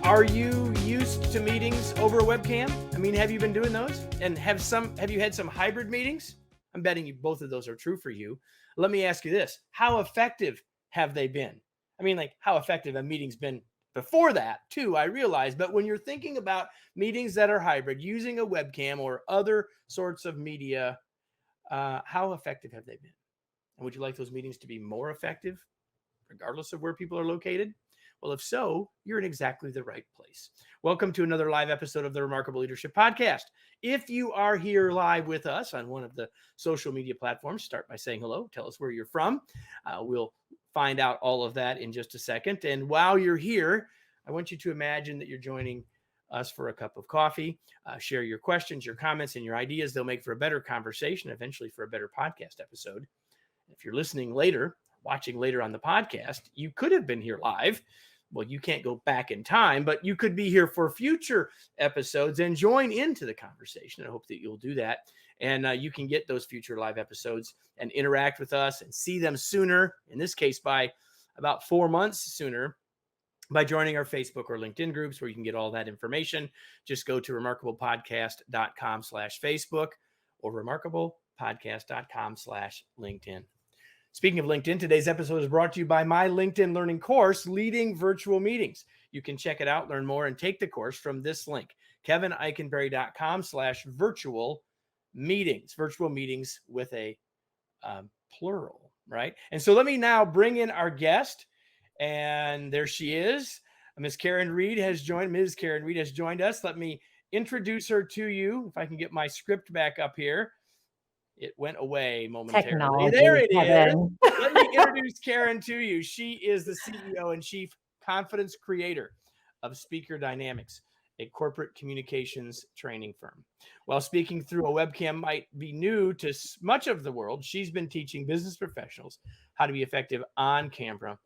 Are you used to meetings over a webcam? I mean, have you been doing those? And have you had some hybrid meetings? I'm betting you both of those are true for you. Let me ask you this. How effective have they been? I mean, like how effective have meetings been before that too, I realize. But when you're thinking about meetings that are hybrid, using a webcam or other sorts of media, how effective have they been? And would you like those meetings to be more effective, regardless of where people are located? Well, if so, you're in exactly the right place. Welcome to another live episode of the Remarkable Leadership Podcast. If you are here live with us on one of the social media platforms, start by saying hello. Tell us where you're from. We'll find out all of that in just a second. And while you're here, I want you to imagine that you're joining us for a cup of coffee. Share your questions, your comments, and your ideas. They'll make for a better conversation, eventually for a better podcast episode. If you're listening later, watching later on the podcast, you could have been here live. Well, you can't go back in time, but you could be here for future episodes and join into the conversation. I hope that you'll do that. And you can get those future live episodes and interact with us and see them sooner, in this case, by about 4 months sooner, by joining our Facebook or LinkedIn groups where you can get all that information. Just go to remarkablepodcast.com/Facebook or remarkablepodcast.com/LinkedIn. Speaking of LinkedIn, today's episode is brought to you by my LinkedIn learning course, Leading Virtual Meetings. You can check it out, learn more, and take the course from this link, kevineikenberry.com/virtual meetings, virtual meetings with a plural, right? And so let me now bring in our guest, and there she is. Ms. Karin Reed has joined us. Let me introduce her to you. If I can get my script back up here. It went away momentarily. Technology, there it Kevin. is. Let me introduce Karin to you. She is the CEO and Chief Confidence Creator of Speaker Dynamics, a corporate communications training firm. While speaking through a webcam might be new to much of the world, she's been teaching business professionals how to be effective on-camera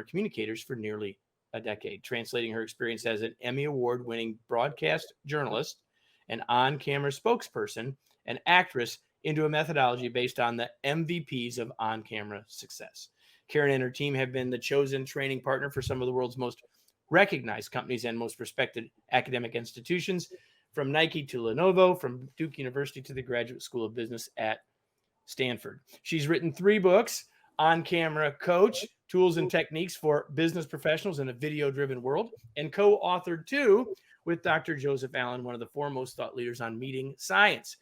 communicators for nearly a decade, translating her experience as an Emmy Award-winning broadcast journalist, an on-camera spokesperson, an actress into a methodology based on the MVPs of on-camera success. Karin and her team have been the chosen training partner for some of the world's most recognized companies and most respected academic institutions, from Nike to Lenovo, from Duke University to the Graduate School of Business at Stanford. She's written 3 books, On-Camera Coach, Tools and Techniques for Business Professionals in a Video-Driven World, and co-authored 2 with Dr. Joseph Allen, one of the foremost thought leaders on meeting science.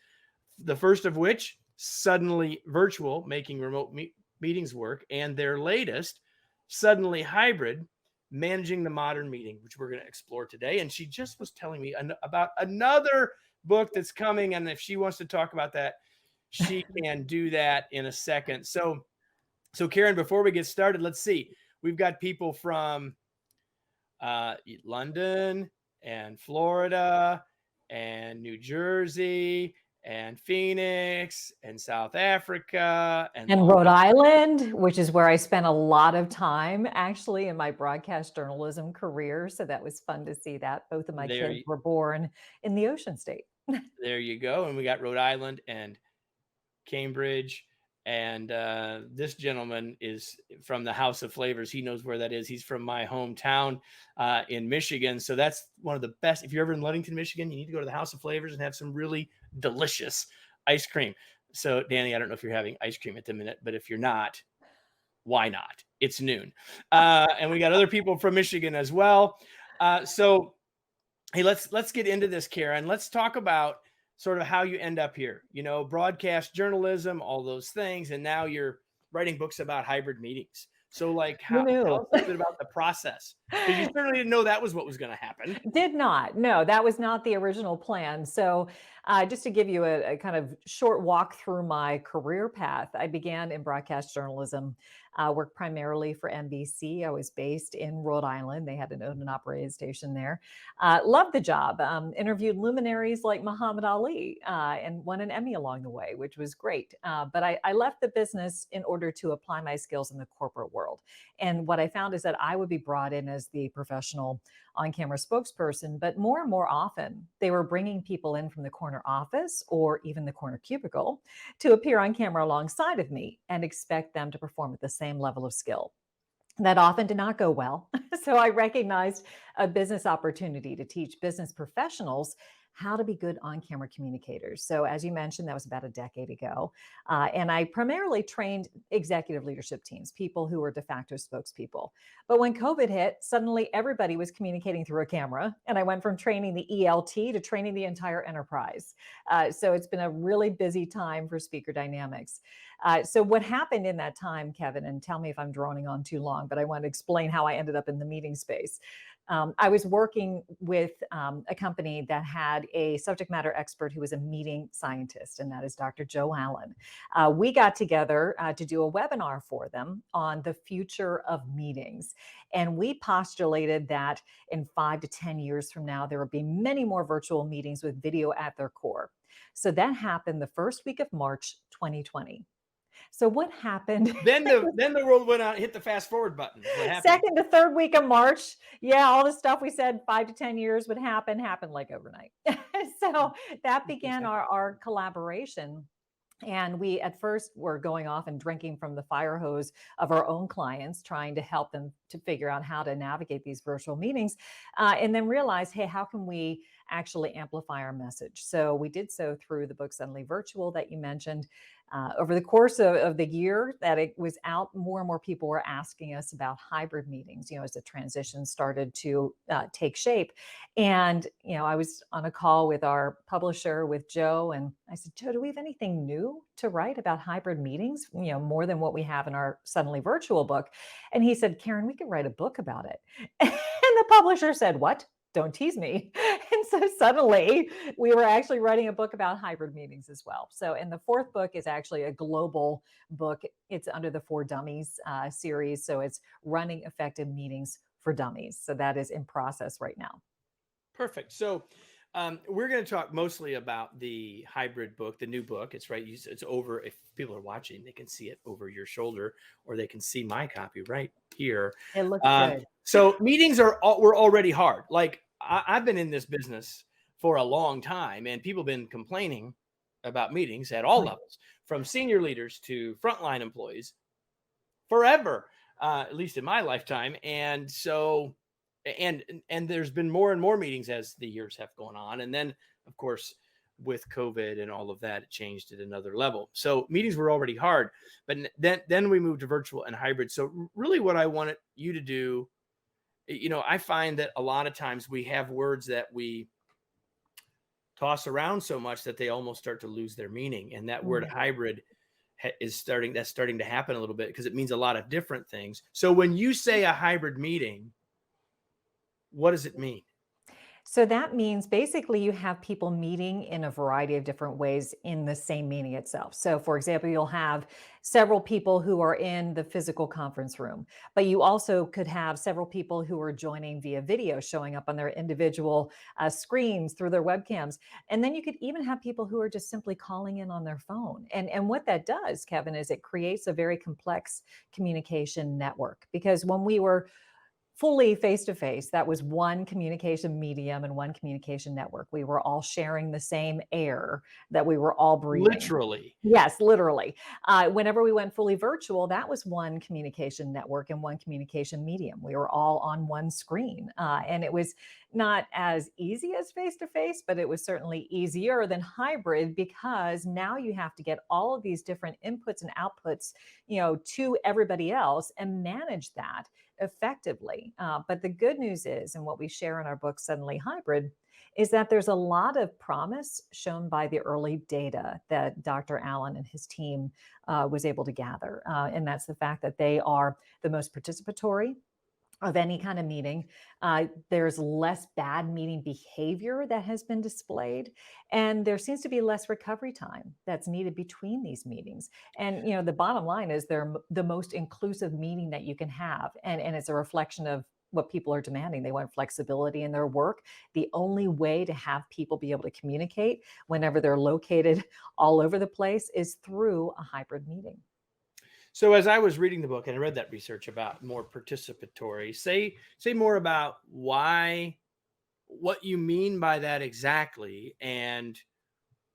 The first of which, Suddenly Virtual, Making Remote Meetings Work, and their latest, Suddenly Hybrid, Managing the Modern Meeting, which we're going to explore today. And she just was telling me about another book that's coming, and if she wants to talk about that, she can do that in a second. So Karin, before we get started, let's see. We've got people from London and Florida and New Jersey and Phoenix and South Africa and Rhode Island, which is where I spent a lot of time actually in my broadcast journalism career. So that was fun to see that. Both of my kids were born in the Ocean State. There you go. And we got Rhode Island and Cambridge. And this gentleman is from the House of Flavors. He knows where that is. He's from my hometown in Michigan. So that's one of the best. If you're ever in Ludington, Michigan, you need to go to the House of Flavors and have some really delicious ice cream. So, Danny, I don't know if you're having ice cream at the minute, but if you're not, why not? It's noon. And we got other people from Michigan as well. So, hey, let's get into this, Karin. Let's talk about sort of how you end up here, broadcast journalism, all those things. And now you're writing books about hybrid meetings. So tell us a little bit about the process, because you certainly didn't know that was what was going to happen. Did not. No, that was not the original plan. So just to give you a kind of short walk through my career path, I began in broadcast journalism, worked primarily for NBC. I was based in Rhode Island. They had an owned and operated station there. Loved the job. Interviewed luminaries like Muhammad Ali and won an Emmy along the way, which was great. But I left the business in order to apply my skills in the corporate world. And what I found is that I would be brought in as the professional on-camera spokesperson, but more and more often, they were bringing people in from the corner office or even the corner cubicle to appear on camera alongside of me and expect them to perform at the same level of skill. That often did not go well. So I recognized a business opportunity to teach business professionals how to be good on camera communicators. So, as you mentioned, that was about a decade ago. And I primarily trained executive leadership teams, people who were de facto spokespeople. But when COVID hit, suddenly everybody was communicating through a camera. And I went from training the ELT to training the entire enterprise. So, it's been a really busy time for Speaker Dynamics. So, what happened in that time, Kevin, and tell me if I'm droning on too long, but I want to explain how I ended up in the meeting space. I was working with a company that had a subject matter expert who was a meeting scientist, and that is Dr. Joe Allen. We got together to do a webinar for them on the future of meetings. And we postulated that in 5 to 10 years from now, there would be many more virtual meetings with video at their core. So that happened the first week of March 2020. So what happened? Then the world went out, hit the fast forward button. What happened? Second to third week of March. Yeah, all the stuff we said 5 to 10 years would happen happened like overnight. So that began our collaboration. And we at first were going off and drinking from the fire hose of our own clients, trying to help them to figure out how to navigate these virtual meetings, and then realized, hey, how can we actually amplify our message? So we did so through the book Suddenly Virtual that you mentioned. Over the course of the year that it was out, more and more people were asking us about hybrid meetings, as the transition started to take shape. And, I was on a call with our publisher, with Joe, and I said, Joe, do we have anything new to write about hybrid meetings, more than what we have in our Suddenly Virtual book? And he said, Karin, we could write a book about it. And the publisher said, what? Don't tease me. And so suddenly we were actually writing a book about hybrid meetings as well. So, and the fourth book is actually a global book. It's under the For Dummies series. So it's Running Effective Meetings for Dummies. So that is in process right now. Perfect. So we're going to talk mostly about the hybrid book, the new book. It's right. It's over. If people are watching, they can see it over your shoulder, or they can see my copy right here. It looks good. So meetings were already hard. Like I've been in this business for a long time, and people have been complaining about meetings at all levels, from senior leaders to frontline employees, forever, at least in my lifetime. And so, and there's been more and more meetings as the years have gone on. And then, of course, with COVID and all of that, it changed at another level. So meetings were already hard, but then we moved to virtual and hybrid. So really what I wanted you to do, I find that a lot of times we have words that we toss around so much that they almost start to lose their meaning. And that word hybrid is starting to happen a little bit, because it means a lot of different things. So when you say a hybrid meeting, what does it mean? So that means basically you have people meeting in a variety of different ways in the same meeting itself. So for example, you'll have several people who are in the physical conference room, but you also could have several people who are joining via video, showing up on their individual screens through their webcams. And then you could even have people who are just simply calling in on their phone. And what that does, Kevin, is it creates a very complex communication network, because when we were fully face-to-face, that was one communication medium and one communication network. We were all sharing the same air that we were all breathing. Literally. Yes, literally. Whenever we went fully virtual, that was one communication network and one communication medium. We were all on one screen. And it was not as easy as face-to-face, but it was certainly easier than hybrid, because now you have to get all of these different inputs and outputs, to everybody else and manage that effectively. But the good news is, and what we share in our book, Suddenly Hybrid, is that there's a lot of promise shown by the early data that Dr. Allen and his team was able to gather. And that's the fact that they are the most participatory of any kind of meeting. There's less bad meeting behavior that has been displayed, and there seems to be less recovery time that's needed between these meetings. And the bottom line is they're the most inclusive meeting that you can have, and it's a reflection of what people are demanding. They want flexibility in their work. The only way to have people be able to communicate whenever they're located all over the place is through a hybrid meeting. So as I was reading the book and I read that research about more participatory, say more about what you mean by that exactly, and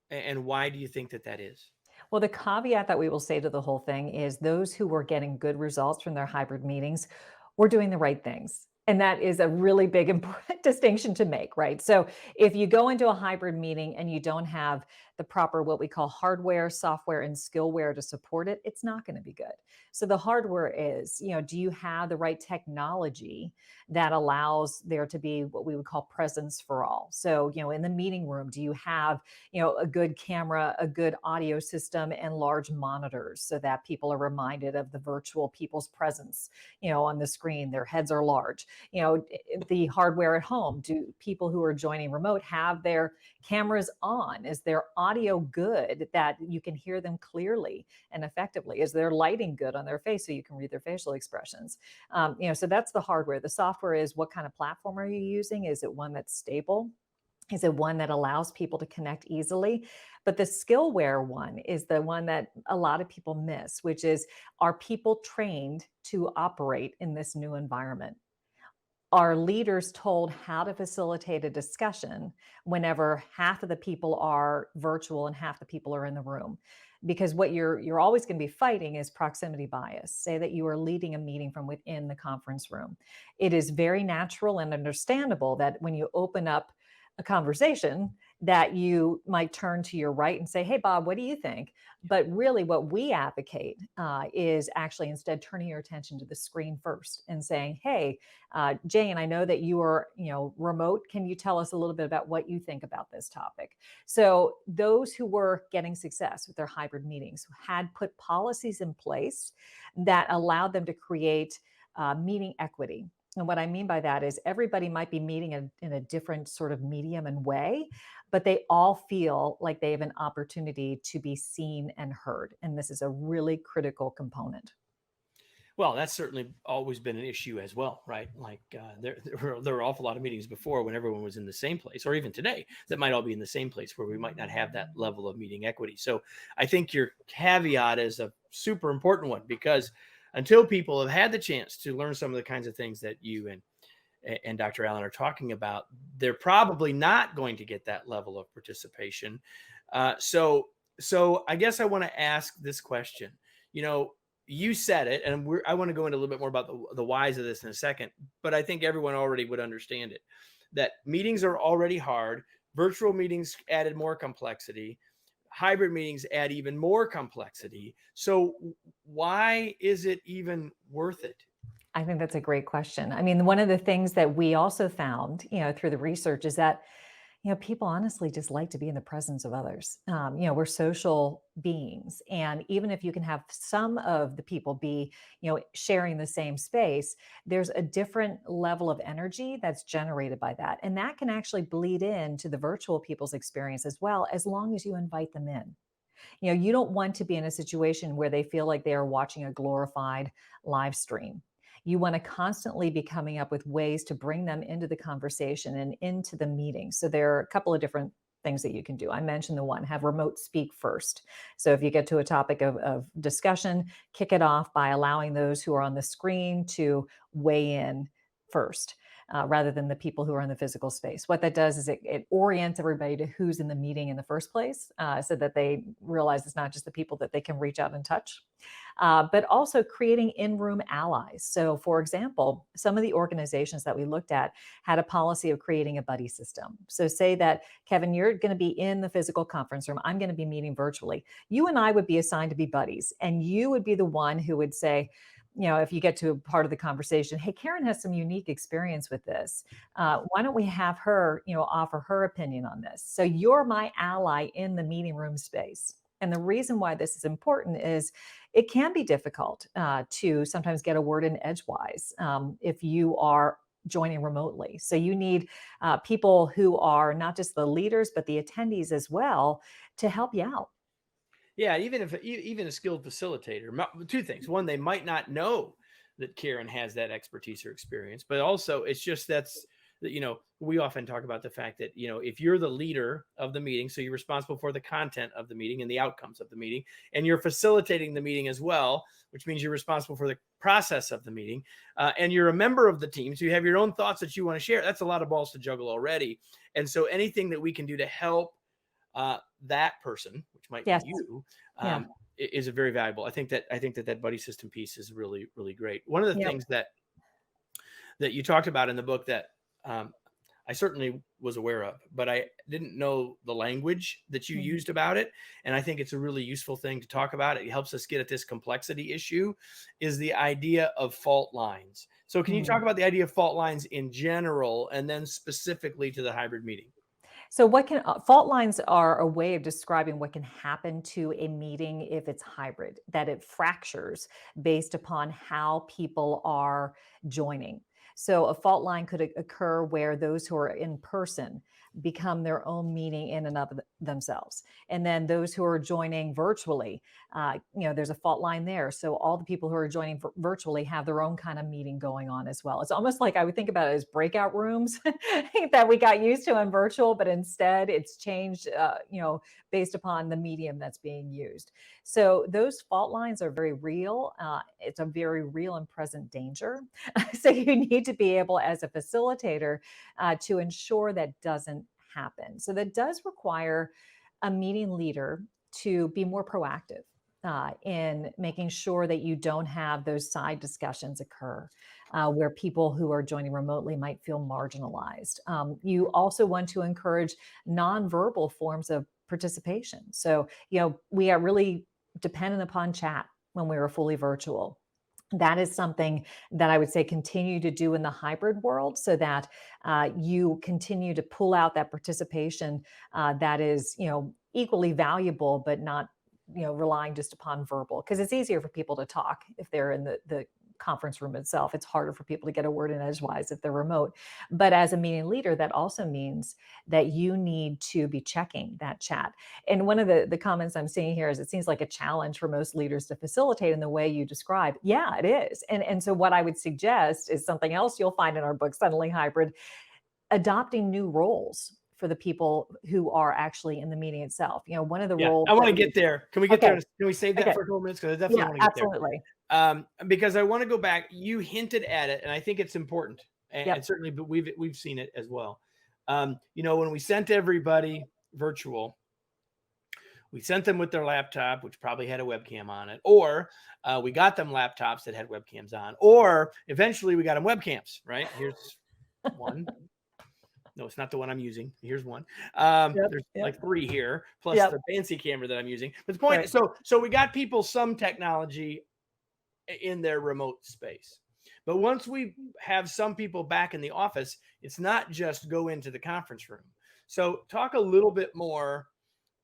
why do you think that is? Well, the caveat that we will say to the whole thing is those who were getting good results from their hybrid meetings we're doing the right things. And that is a really big important distinction to make, right? So if you go into a hybrid meeting and you don't have the proper, what we call hardware, software, and skillware to support it, it's not going to be good. So the hardware is, do you have the right technology that allows there to be what we would call presence for all? So, in the meeting room, do you have, a good camera, a good audio system, and large monitors so that people are reminded of the virtual people's presence, on the screen, their heads are large. The hardware at home, do people who are joining remote have their cameras on? Is their audio good that you can hear them clearly and effectively? Is their lighting good on their face so you can read their facial expressions? So that's the hardware. The software is, what kind of platform are you using? Is it one that's stable? Is it one that allows people to connect easily? But the skillware one is the one that a lot of people miss, which is, are people trained to operate in this new environment? Are leaders told how to facilitate a discussion whenever half of the people are virtual and half the people are in the room? Because what you're always going to be fighting is proximity bias. Say that you are leading a meeting from within the conference room. It is very natural and understandable that when you open up a conversation, that you might turn to your right and say, "Hey, Bob, what do you think?" But really, what we advocate is actually instead turning your attention to the screen first and saying, "Hey, Jane, I know that you are, remote. Can you tell us a little bit about what you think about this topic?" So those who were getting success with their hybrid meetings had put policies in place that allowed them to create meeting equity. And what I mean by that is, everybody might be meeting in a different sort of medium and way, but they all feel like they have an opportunity to be seen and heard. And this is a really critical component. Well, that's certainly always been an issue as well, right? Like there were an awful lot of meetings before when everyone was in the same place, or even today, that might all be in the same place where we might not have that level of meeting equity. So I think your caveat is a super important one, because until people have had the chance to learn some of the kinds of things that you and Dr. Allen are talking about, they're probably not going to get that level of participation. So I guess I want to ask this question. You said it, and I want to go into a little bit more about the whys of this in a second, but I think everyone already would understand it, that meetings are already hard. Virtual meetings added more complexity. Hybrid meetings add even more complexity. So why is it even worth it? I think that's a great question. I mean, one of the things that we also found, through the research is that, people honestly just like to be in the presence of others. We're social beings. And even if you can have some of the people be, sharing the same space, there's a different level of energy that's generated by that. And that can actually bleed into the virtual people's experience as well, as long as you invite them in. You don't want to be in a situation where they feel like they are watching a glorified live stream. You want to constantly be coming up with ways to bring them into the conversation and into the meeting. So there are a couple of different things that you can do. I mentioned the one, have remote speak first. So if you get to a topic of discussion, kick it off by allowing those who are on the screen to weigh in first. Rather than the people who are in the physical space. What that does is it orients everybody to who's in the meeting in the first place, so that they realize it's not just the people that they can reach out and touch, but also creating in-room allies. So for example, some of the organizations that we looked at had a policy of creating a buddy system. So say that, Kevin, you're going to be in the physical conference room. I'm going to be meeting virtually. You and I would be assigned to be buddies, and you would be the one who would say, if you get to a part of the conversation, "Hey, Karin has some unique experience with this. Why don't we have her, offer her opinion on this?" So you're my ally in the meeting room space. And the reason why this is important is it can be difficult to sometimes get a word in edgewise if you are joining remotely. So you need people who are not just the leaders, but the attendees as well to help you out. Yeah, even a skilled facilitator, two things. One, they might not know that Karin has that expertise or experience, but also it's just that, we often talk about the fact that, if you're the leader of the meeting, so you're responsible for the content of the meeting and the outcomes of the meeting, and you're facilitating the meeting as well, which means you're responsible for the process of the meeting, and you're a member of the team, so you have your own thoughts that you want to share. That's a lot of balls to juggle already. And so anything that we can do to help that person, which might Yes. be you, Yeah. is a very valuable. I think that buddy system piece is really, really great. One of the Yeah. things that that you talked about in the book that I certainly was aware of, but I didn't know the language that you used about it. And I think it's a really useful thing to talk about. It helps us get at this complexity issue, is the idea of fault lines. So can you talk about the idea of fault lines in general and then specifically to the hybrid meeting? So what can fault lines are a way of describing what can happen to a meeting if it's hybrid, that it fractures based upon how people are joining. So a fault line could occur where those who are in person become their own meeting in and of themselves. And then those who are joining virtually, there's a fault line there. So all the people who are joining virtually have their own kind of meeting going on as well. It's almost like I would think about it as breakout rooms that we got used to in virtual, but instead it's changed, based upon the medium that's being used. So those fault lines are very real. It's a very real and present danger. So you need to be able, as a facilitator, to ensure that doesn't happen. So that does require a meeting leader to be more proactive in making sure that you don't have those side discussions occur where people who are joining remotely might feel marginalized. You also want to encourage nonverbal forms of participation. So, we are really dependent upon chat when we were fully virtual. That is something that I would say continue to do in the hybrid world so that you continue to pull out that participation that is, equally valuable, but not, relying just upon verbal, because it's easier for people to talk if they're in the conference room itself. It's harder for people to get a word in edgewise if they're remote. But as a meeting leader, that also means that you need to be checking that chat. And one of the comments I'm seeing here is it seems like a challenge for most leaders to facilitate in the way you describe. Yeah, it is. And so what I would suggest is something else you'll find in our book, Suddenly Hybrid, adopting new roles for the people who are actually in the meeting itself. One of the roles. I want to get there. Can we get there? Can we save that Okay. for a couple minutes? Because I definitely want to get there. Absolutely. Because I want to go back. You hinted at it, and I think it's important. And certainly, but we've seen it as well. When we sent everybody virtual, we sent them with their laptop, which probably had a webcam on it, or we got them laptops that had webcams on, or eventually we got them webcams. Right? Here's one. No, it's not the one I'm using. Here's one. There's like three here, plus the fancy camera that I'm using. But the point, so we got people some technology in their remote space. But once we have some people back in the office, it's not just go into the conference room. So talk a little bit more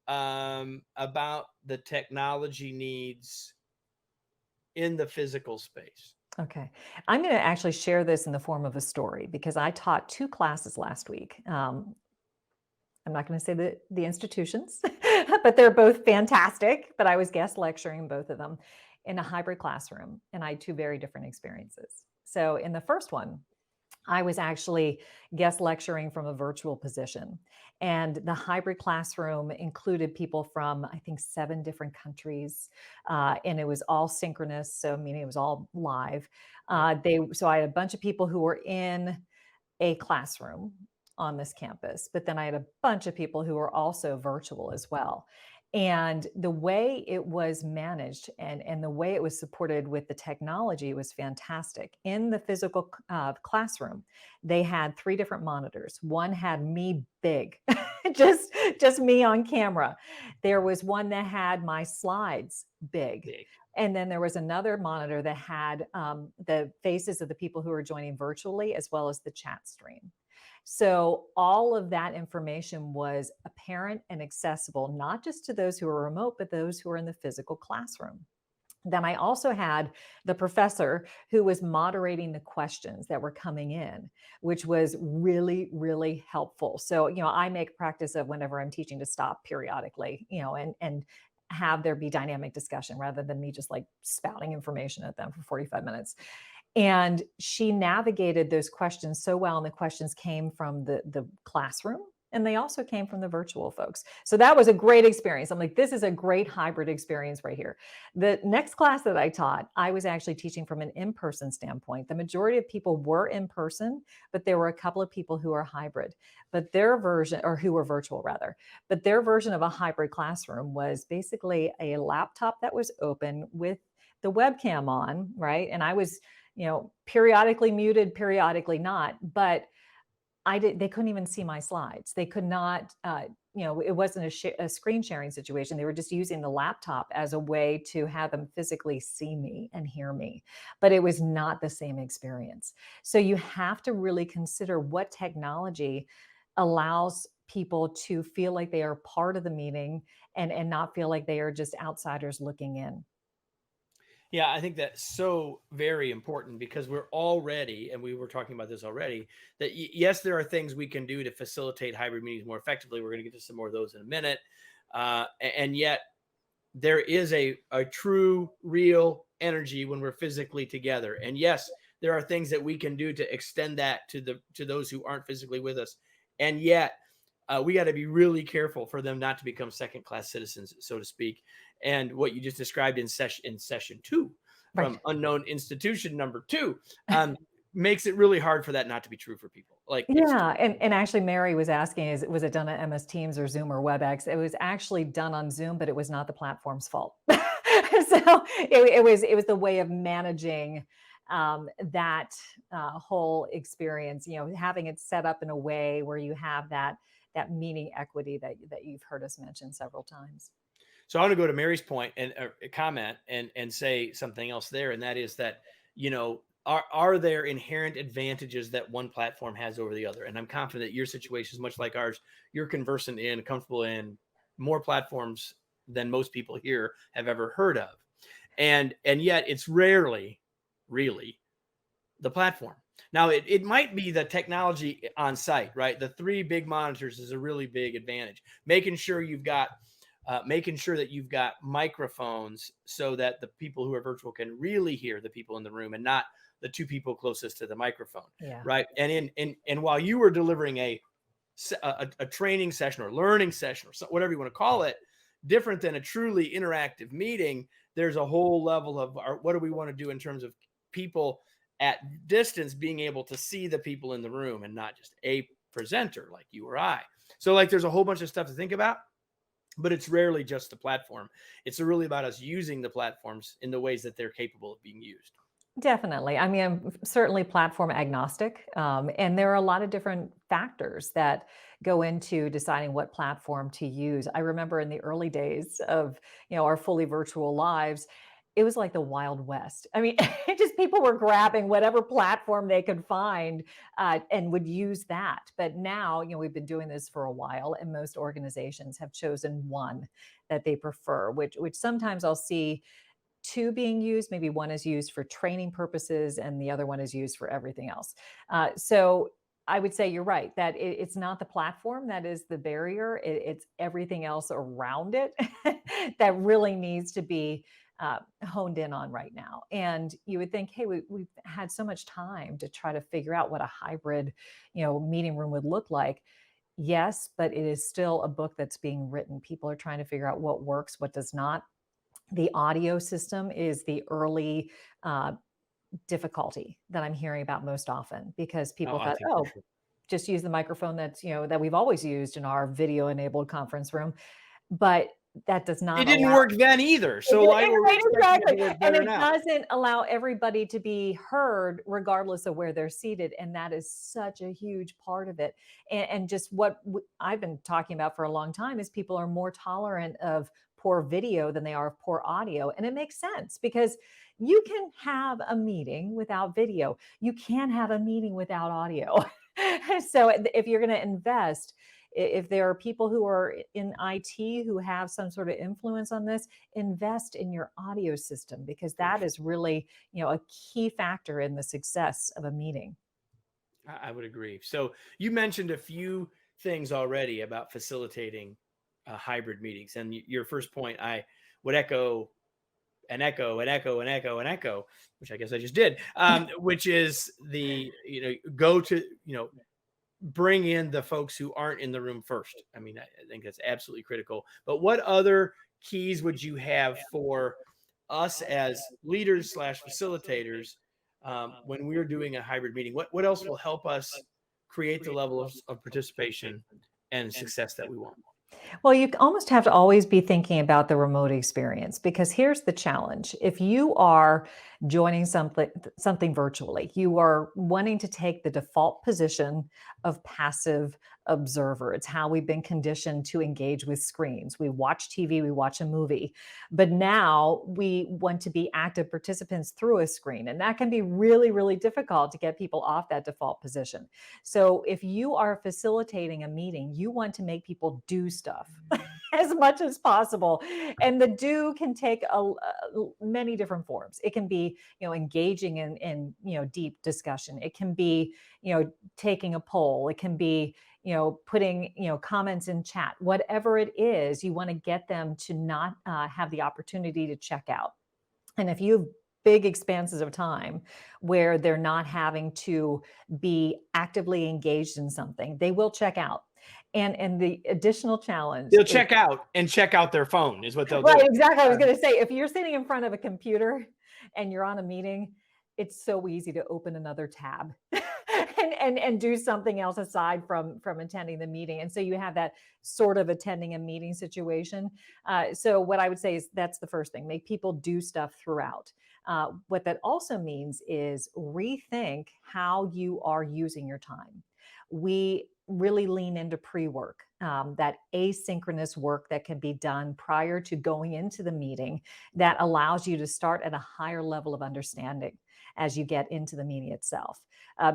about the technology needs in the physical space. Okay. I'm going to actually share this in the form of a story because I taught 2 classes last week. I'm not going to say the institutions, but they're both fantastic. But I was guest lecturing both of them in a hybrid classroom, and I had 2 very different experiences. So in the first one, I was actually guest lecturing from a virtual position. And the hybrid classroom included people from, I think, 7 different countries. And it was all synchronous. So meaning it was all live. So I had a bunch of people who were in a classroom on this campus, but then I had a bunch of people who were also virtual as well. And the way it was managed and the way it was supported with the technology was fantastic. In the physical classroom, they had 3 different monitors. One had me big, just me on camera. There was one that had my slides big. And then there was another monitor that had the faces of the people who were joining virtually, as well as the chat stream. So all of that information was apparent and accessible, not just to those who were remote, but those who were in the physical classroom. Then I also had the professor who was moderating the questions that were coming in, which was really, really helpful. So, I make practice of whenever I'm teaching to stop periodically, and have there be dynamic discussion rather than me just like spouting information at them for 45 minutes. And she navigated those questions so well. And the questions came from the classroom and they also came from the virtual folks. So that was a great experience. I'm like, this is a great hybrid experience right here. The next class that I taught, I was actually teaching from an in-person standpoint. The majority of people were in person, but there were a couple of people who are hybrid, but their version, or who were virtual rather, but their version of a hybrid classroom was basically a laptop that was open with the webcam on, right? And I was periodically muted, periodically not, but they couldn't even see my slides. They could not, it wasn't a screen sharing situation. They were just using the laptop as a way to have them physically see me and hear me, but it was not the same experience. So you have to really consider what technology allows people to feel like they are part of the meeting and not feel like they are just outsiders looking in. Yeah, I think that's so very important because we're already, and we were talking about this already, that yes, there are things we can do to facilitate hybrid meetings more effectively. We're going to get to some more of those in a minute. And yet there is a true, real energy when we're physically together. And yes, there are things that we can do to extend that to those who aren't physically with us. And yet we got to be really careful for them not to become second-class citizens, so to speak. And what you just described in session 2 from Right. unknown institution number 2 makes it really hard for that not to be true for people. Like, Yeah, and actually Mary was asking, was it done on MS Teams or Zoom or WebEx? It was actually done on Zoom, but it was not the platform's fault. So it was the way of managing that whole experience. Having it set up in a way where you have that meeting equity that you've heard us mention several times. So I want to go to Mary's point and comment and say something else there, and that is that are there inherent advantages that one platform has over the other? And I'm confident that your situation is much like ours. You're conversant in, comfortable in more platforms than most people here have ever heard of, and yet it's rarely really the platform. Now, it might be the technology on site, right? The 3 big monitors is a really big advantage. Making sure that you've got microphones so that the people who are virtual can really hear the people in the room and not the 2 people closest to the microphone, Yeah. right? And while you were delivering a training session or learning session or whatever you want to call it, different than a truly interactive meeting, there's a whole level of what do we want to do in terms of people at distance being able to see the people in the room and not just a presenter like you or I. So like there's a whole bunch of stuff to think about, but it's rarely just the platform. It's really about us using the platforms in the ways that they're capable of being used. Definitely. I mean, I'm certainly platform agnostic. And there are a lot of different factors that go into deciding what platform to use. I remember in the early days of, our fully virtual lives, it was like the Wild West. I mean, it just people were grabbing whatever platform they could find and would use that. But now, we've been doing this for a while, and most organizations have chosen one that they prefer, which sometimes I'll see 2 being used. Maybe one is used for training purposes and the other one is used for everything else. So I would say you're right that it's not the platform that is the barrier. It's everything else around it that really needs to be honed in on right now. And you would think, hey, we've had so much time to try to figure out what a hybrid, meeting room would look like. Yes, but it is still a book that's being written. People are trying to figure out what works, what does not. The audio system is the early difficulty that I'm hearing about most often because people I thought, think for oh, sure. just use the microphone that's, that we've always used in our video enabled conference room. But that does It not didn't allow. work then either. So why were we Right, expecting it to exactly. work And better it now? doesn't allow everybody to be heard regardless of where they're seated. And that is such a huge part of it. And just what I've been talking about for a long time is people are more tolerant of poor video than they are of poor audio. And it makes sense because you can have a meeting without video. You can have a meeting without audio. So if you're going to invest, if there are people who are in IT who have some sort of influence on this, invest in your audio system because that is really, a key factor in the success of a meeting. I would agree. So you mentioned a few things already about facilitating hybrid meetings, and your first point, I would echo and echo and echo and echo and echo, which I guess I just did, which is go to, bring in the folks who aren't in the room first. I mean, I think that's absolutely critical. But what other keys would you have for us as leaders / facilitators when we're doing a hybrid meeting? What else will help us create the level of participation and success that we want? Well, you almost have to always be thinking about the remote experience because here's the challenge. If you are joining something virtually. You are wanting to take the default position of passive observer. It's how we've been conditioned to engage with screens. We watch TV, we watch a movie, but now we want to be active participants through a screen. And that can be really, really difficult to get people off that default position. So if you are facilitating a meeting, you want to make people do stuff as much as possible. And the do can take many different forms. It can be, engaging in deep discussion. It can be, taking a poll. It can be, putting, comments in chat. Whatever it is, you want to get them to not have the opportunity to check out. And if you have big expanses of time where they're not having to be actively engaged in something, they will check out. And the additional challenge, they'll check out and check out their phone is what they'll do. Right, exactly. I was going to say, if you're sitting in front of a computer and you're on a meeting, it's so easy to open another tab and do something else aside from attending the meeting. And so you have that sort of attending a meeting situation. So what I would say is that's the first thing, make people do stuff throughout. What that also means is rethink how you are using your time. We really lean into pre-work, that asynchronous work that can be done prior to going into the meeting that allows you to start at a higher level of understanding as you get into the meeting itself.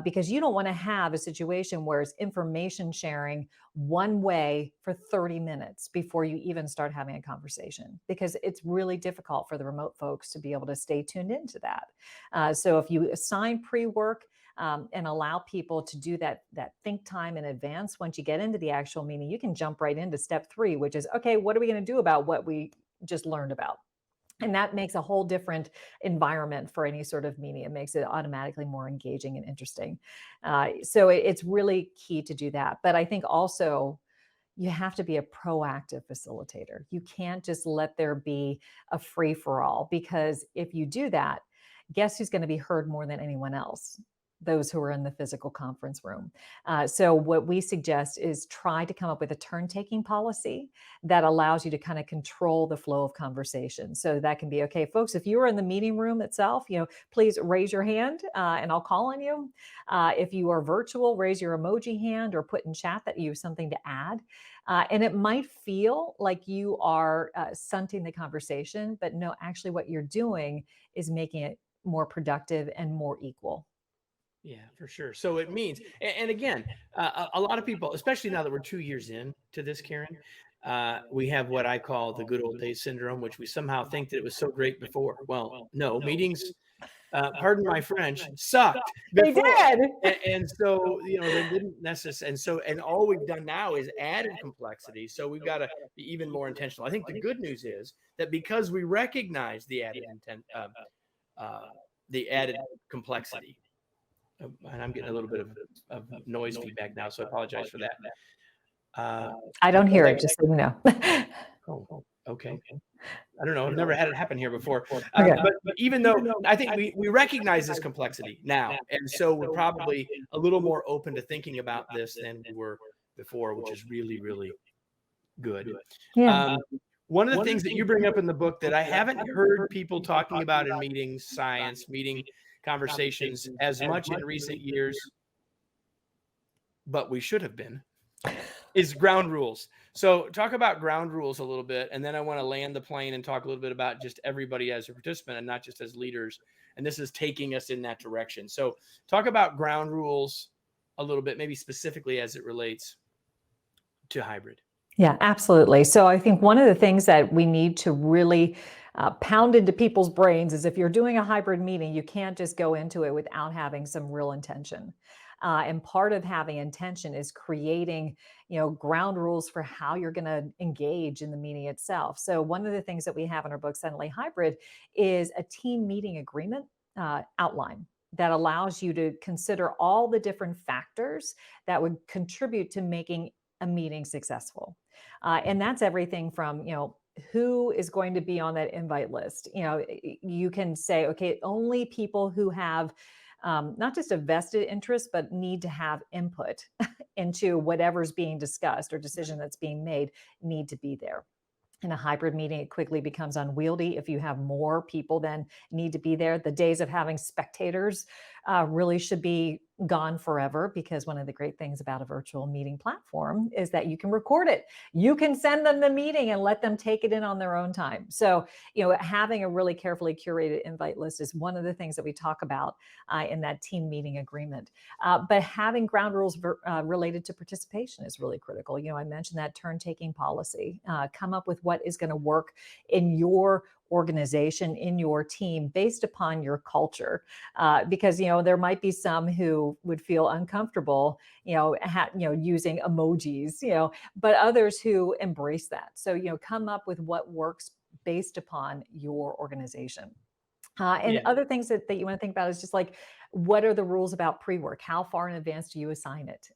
Because you don't want to have a situation where it's information sharing one way for 30 minutes before you even start having a conversation, because it's really difficult for the remote folks to be able to stay tuned into that. So if you assign pre-work, and allow people to do that think time in advance. Once you get into the actual meeting, you can jump right into step 3, which is, okay, what are we going to do about what we just learned about? And that makes a whole different environment for any sort of meeting. It makes it automatically more engaging and interesting. So it's really key to do that. But I think also you have to be a proactive facilitator. You can't just let there be a free-for-all, because if you do that, guess who's going to be heard more than anyone else? Those who are in the physical conference room. So what we suggest is try to come up with a turn-taking policy that allows you to kind of control the flow of conversation. So that can be, okay, folks, if you are in the meeting room itself, please raise your hand and I'll call on you. If you are virtual, raise your emoji hand or put in chat that you have something to add. And it might feel like you are stunting the conversation, but no, actually what you're doing is making it more productive and more equal. Yeah, for sure. So it means, and again, a lot of people, especially now that we're 2 years in to this, Karin, we have what I call the good old days syndrome, which we somehow think that it was so great before. Well, no, meetings, pardon my French, sucked before. They did. And so, they didn't necessarily, and all we've done now is added complexity. So we've got to be even more intentional. I think the good news is that because we recognize the added intent, the added complexity, and I'm getting a little bit of noise feedback now, so I apologize for that. I don't hear it, just so you know. Oh, okay. I don't know. I've never had it happen here before. Okay. But even though I think we recognize this complexity now, and so we're probably a little more open to thinking about this than we were before, which is really, really good. Yeah. One of the things that you bring up in the book that I haven't heard people talking about in meetings, meeting conversations as much in recent years, but we should have been, is ground rules. So talk about ground rules a little bit, and then I want to land the plane and talk a little bit about just everybody as a participant and not just as leaders. And this is taking us in that direction. So talk about ground rules a little bit, maybe specifically as it relates to hybrid. Yeah, absolutely. So I think one of the things that we need to really pound into people's brains is if you're doing a hybrid meeting, you can't just go into it without having some real intention. And part of having intention is creating, ground rules for how you're going to engage in the meeting itself. So one of the things that we have in our book, Suddenly Hybrid, is a team meeting agreement outline that allows you to consider all the different factors that would contribute to making a meeting successful. And that's everything from, who is going to be on that invite list. You can say, okay, only people who have not just a vested interest, but need to have input into whatever's being discussed or decision that's being made need to be there. In a hybrid meeting, it quickly becomes unwieldy if you have more people than need to be there. The days of having spectators really should be gone forever, because one of the great things about a virtual meeting platform is that you can record it. You can send them the meeting and let them take it in on their own time. So, having a really carefully curated invite list is one of the things that we talk about in that team meeting agreement. But having ground rules related to participation is really critical. I mentioned that turn taking policy. Come up with what is going to work in your organization, in your team, based upon your culture, because there might be some who would feel uncomfortable using emojis, but others who embrace that. So come up with what works based upon your organization. And Yeah. other things that you want to think about is just like, what are the rules about pre-work? How far in advance do you assign it?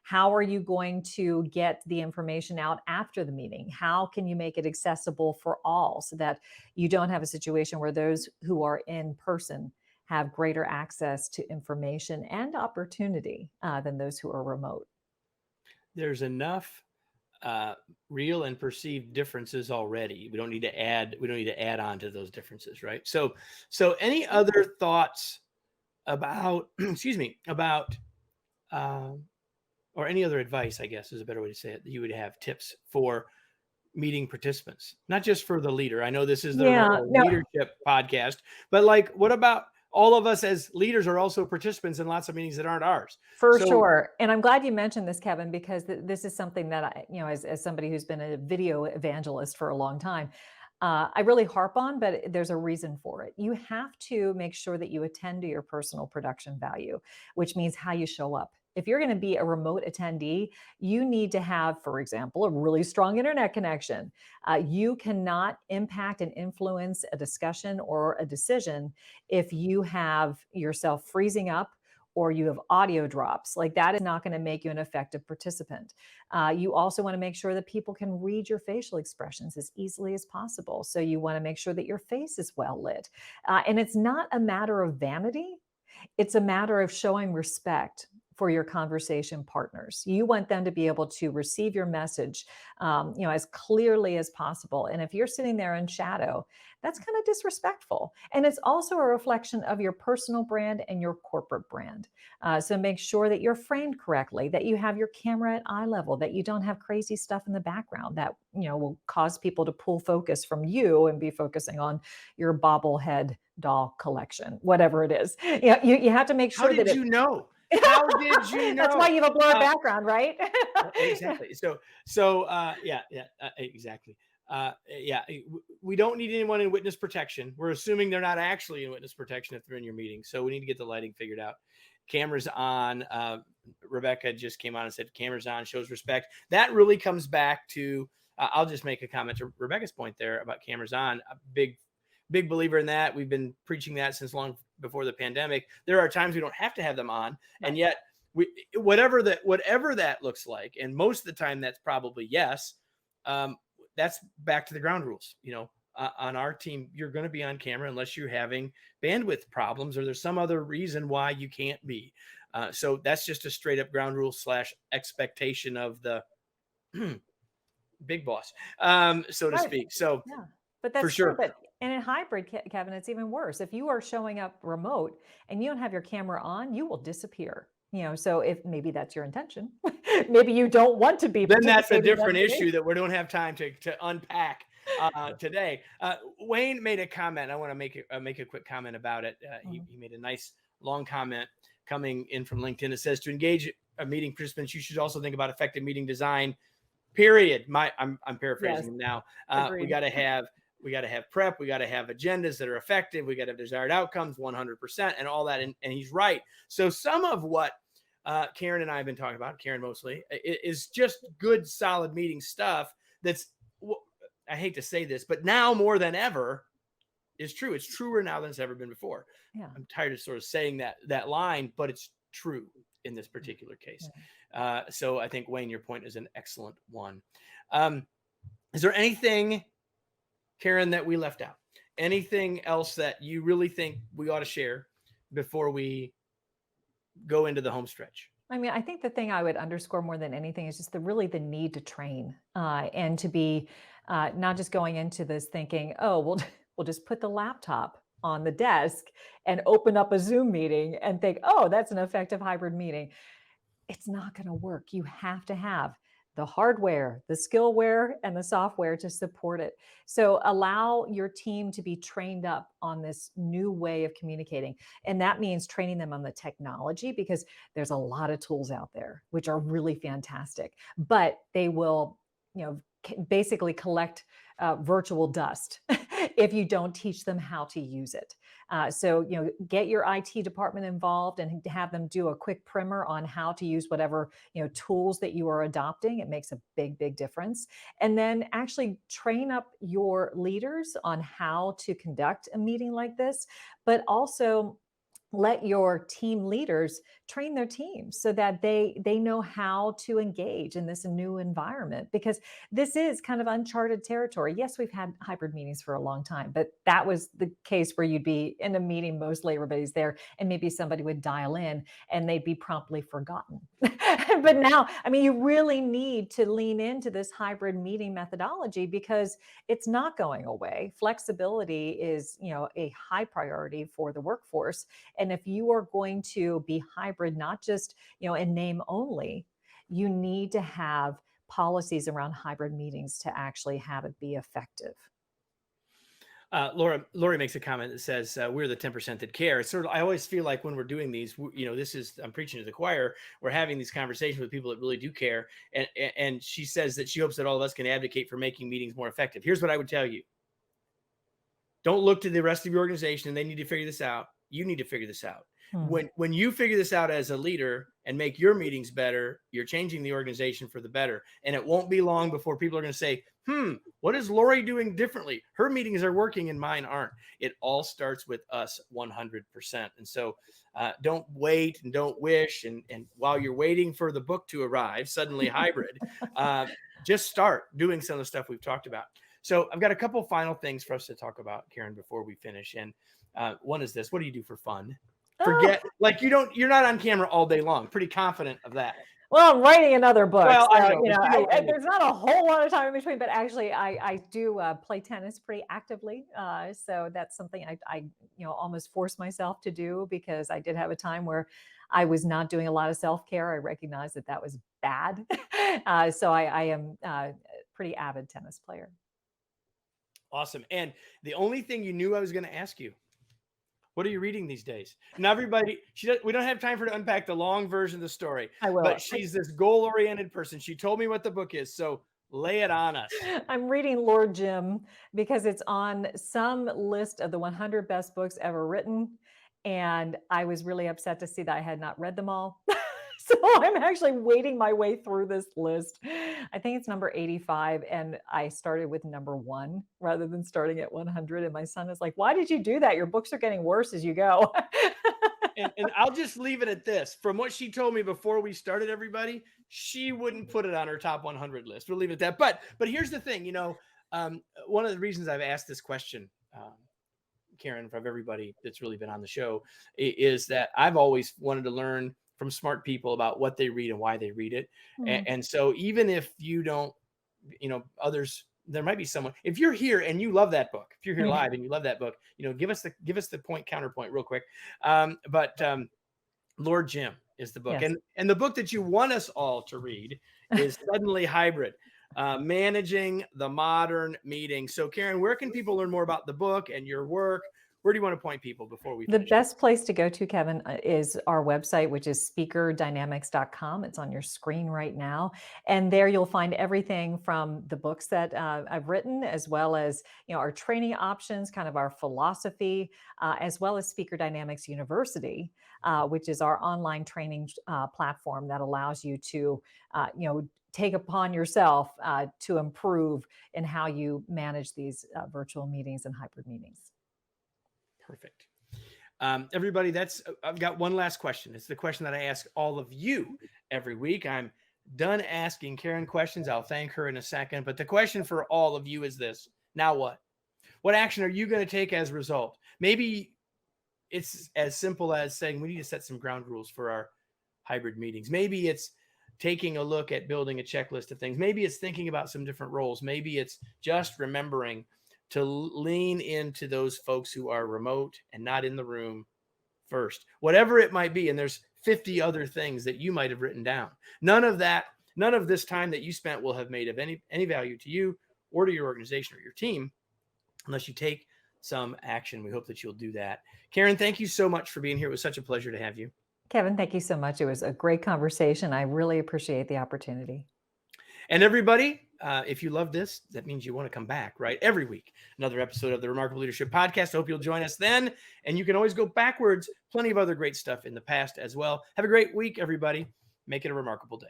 How are you going to get the information out after the meeting? How can you make it accessible for all, so that you don't have a situation where those who are in person have greater access to information and opportunity than those who are remote? There's enough real and perceived differences already. We don't need to add on to those differences, right? So any other thoughts about excuse me, about or any other advice, I guess is a better way to say it, that you would have, tips for meeting participants, not just for the leader. I know this is the Yeah, no, leadership podcast, but like, what about all of us as leaders are also participants in lots of meetings that aren't ours? for So sure. And I'm glad you mentioned this, Kevin, because this is something that as somebody who's been a video evangelist for a long time, I really harp on, but there's a reason for it. You have to make sure that you attend to your personal production value, which means how you show up. If you're going to be a remote attendee, you need to have, for example, a really strong internet connection. You cannot impact and influence a discussion or a decision if you have yourself freezing up or you have audio drops. Like, that is not going to make you an effective participant. You also want to make sure that people can read your facial expressions as easily as possible. So you want to make sure that your face is well lit. And it's not a matter of vanity, it's a matter of showing respect for your conversation partners. You want them to be able to receive your message, as clearly as possible. And if you're sitting there in shadow, that's kind of disrespectful. And it's also a reflection of your personal brand and your corporate brand. So make sure that you're framed correctly, that you have your camera at eye level, that you don't have crazy stuff in the background that will cause people to pull focus from you and be focusing on your bobblehead doll collection, whatever it is. You have to make how sure that did it. you know? How did you That's why know? you have a blurred Uh, background, right? exactly. Yeah, exactly. Yeah, we don't need anyone in witness protection. We're assuming they're not actually in witness protection if they're in your meeting. So we need to get the lighting figured out. Cameras on. Rebecca just came on and said cameras on, shows respect. That really comes back to, I'll just make a comment to Rebecca's point there about cameras on. A big believer in that. We've been preaching that since long before the pandemic. There are times we don't have to have them on, and yet whatever that looks like, and most of the time that's probably yes. That's back to the ground rules. On our team, you're going to be on camera unless you're having bandwidth problems or there's some other reason why you can't be. So that's just a straight up ground rule / expectation of the big boss, so to Right. speak. So Yeah. But for that's true. sure. But and in hybrid, Kevin, it's even worse. If you are showing up remote and you don't have your camera on, you will disappear. So if maybe that's your intention, maybe you don't want to be Then that's a participating in that different meeting. issue that we don't have time to unpack today. Wayne made a comment. I want to make a quick comment about it. He made a nice long comment coming in from LinkedIn. It says, to engage meeting participants, you should also think about effective meeting design. Period. I'm paraphrasing Yes, him now. We agreed. got to have prep. We got to have agendas that are effective. We got to have desired outcomes, 100%, and all that. And he's right. So some of what Karin and I have been talking about, Karin mostly, is just good, solid meeting stuff. I hate to say this, but now more than ever is true. It's truer now than it's ever been before. Yeah. I'm tired of sort of saying that line, but it's true in this particular case. So I think, Wayne, your point is an excellent one. Is there anything, Karin, that we left out? Anything else that you really think we ought to share before we go into the home stretch? I mean, I think the thing I would underscore more than anything is just the need to train and to be not just going into this thinking, oh, we'll just put the laptop on the desk and open up a Zoom meeting and think, oh, that's an effective hybrid meeting. It's not going to work. You have to have the hardware, the skillware, and the software to support it. So allow your team to be trained up on this new way of communicating. And that means training them on the technology, because there's a lot of tools out there which are really fantastic, but they will, basically collect virtual dust if you don't teach them how to use it. So, get your IT department involved and have them do a quick primer on how to use whatever, tools that you are adopting. It makes a big, big difference. And then actually train up your leaders on how to conduct a meeting like this, but also let your team leaders train their teams so that they know how to engage in this new environment, because this is kind of uncharted territory. Yes, we've had hybrid meetings for a long time, but that was the case where you'd be in a meeting, mostly everybody's there, and maybe somebody would dial in and they'd be promptly forgotten. But now, I mean, you really need to lean into this hybrid meeting methodology, because it's not going away. Flexibility is, a high priority for the workforce. And if you are going to be hybrid, not just, in name only, you need to have policies around hybrid meetings to actually have it be effective. Lori makes a comment that says, we're the 10% that care. It's sort of, I always feel like when we're doing these, I'm preaching to the choir. We're having these conversations with people that really do care. And she says that she hopes that all of us can advocate for making meetings more effective. Here's what I would tell you. Don't look to the rest of your organization and they need to figure this out. You need to figure this out. When you figure this out as a leader and make your meetings better, you're changing the organization for the better. And it won't be long before people are going to say, what is Lori doing differently? Her meetings are working and mine aren't. It all starts with us 100%. And so don't wait and don't wish. And while you're waiting for the book to arrive, suddenly hybrid, just start doing some of the stuff we've talked about. So I've got a couple final things for us to talk about, Karin, before we finish. And one is this: what do you do for fun? Forget, like you're not on camera all day long. Pretty confident of that. Well, I'm writing another book. Well, so, I know, there's not a whole lot of time in between, but actually I do play tennis pretty actively. So that's something I almost force myself to do, because I did have a time where I was not doing a lot of self-care. I recognized that was bad. So I am a pretty avid tennis player. Awesome. And the only thing you knew I was going to ask you, what are you reading these days? Now, everybody, we don't have time for her to unpack the long version of the story. I will. But she's this goal-oriented person. She told me what the book is, so lay it on us. I'm reading Lord Jim because it's on some list of the 100 best books ever written. And I was really upset to see that I had not read them all. So I'm actually wading my way through this list. I think it's number 85, and I started with number 1 rather than starting at 100. And my son is like, "Why did you do that? Your books are getting worse as you go." And I'll just leave it at this. From what she told me before we started, everybody, she wouldn't put it on her top 100 list. We'll leave it at that. But here's the thing, one of the reasons I've asked this question, Karin, from everybody that's really been on the show, is that I've always wanted to learn from smart people about what they read and why they read it. And so even if you don't, others, there might be someone, if you're here and you love that book, if you're here live and you love that book, give us the counterpoint real quick. But Lord Jim is the book. Yes. And the book that you want us all to read is Suddenly Hybrid, Managing the Modern Meeting. So Karin, where can people learn more about the book and your work? Where do you want to point people before we finish? The best place to go to, Kevin, is our website, which is speakerdynamics.com. It's on your screen right now. And there you'll find everything from the books that I've written, as well as our training options, kind of our philosophy, as well as Speaker Dynamics University, which is our online training platform that allows you to take upon yourself to improve in how you manage these virtual meetings and hybrid meetings. Perfect. Everybody, I've got one last question. It's the question that I ask all of you every week. I'm done asking Karin questions. I'll thank her in a second. But the question for all of you is this: now what? What action are you going to take as a result? Maybe it's as simple as saying we need to set some ground rules for our hybrid meetings. Maybe it's taking a look at building a checklist of things. Maybe it's thinking about some different roles. Maybe it's just remembering to lean into those folks who are remote and not in the room first, whatever it might be. And there's 50 other things that you might have written down. None of this time that you spent will have made of any value to you or to your organization or your team unless you take some action. We hope that you'll do that. Karin, thank you so much for being here. It was such a pleasure to have you. Kevin, thank you so much. It was a great conversation. I really appreciate the opportunity. And everybody, if you love this, that means you want to come back, right? Every week, another episode of the Remarkable Leadership Podcast. I hope you'll join us then. And you can always go backwards. Plenty of other great stuff in the past as well. Have a great week, everybody. Make it a remarkable day.